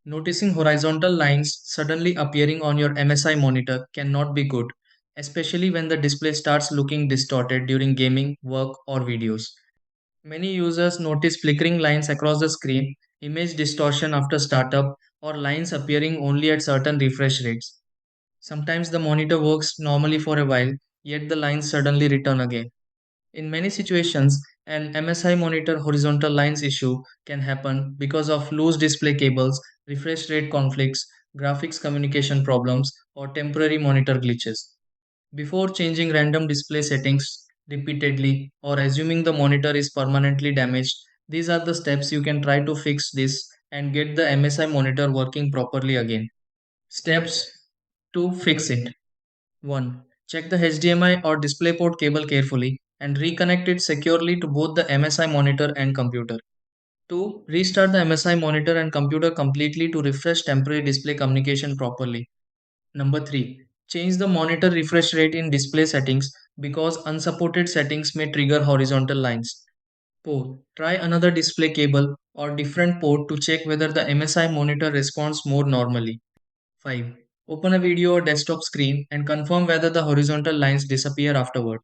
Noticing horizontal lines suddenly appearing on your MSI monitor cannot be good, especially when the display starts looking distorted during gaming, work, or videos. Many users notice flickering lines across the screen, image distortion after startup, or lines appearing only at certain refresh rates. Sometimes the monitor works normally for a while, yet the lines suddenly return again. In many situations, an MSI monitor horizontal lines issue can happen because of loose display cables, refresh rate conflicts, graphics communication problems, or temporary monitor glitches. Before changing random display settings repeatedly or assuming the monitor is permanently damaged, these are the steps you can try to fix this and get the MSI monitor working properly again. Steps to fix it. 1. Check the HDMI or DisplayPort cable carefully and reconnect it securely to both the MSI monitor and computer. 2. Restart the MSI monitor and computer completely to refresh temporary display communication properly. Number 3. Change the monitor refresh rate in display settings because unsupported settings may trigger horizontal lines. 4. Try another display cable or different port to check whether the MSI monitor responds more normally. 5. Open a video or desktop screen and confirm whether the horizontal lines disappear afterward.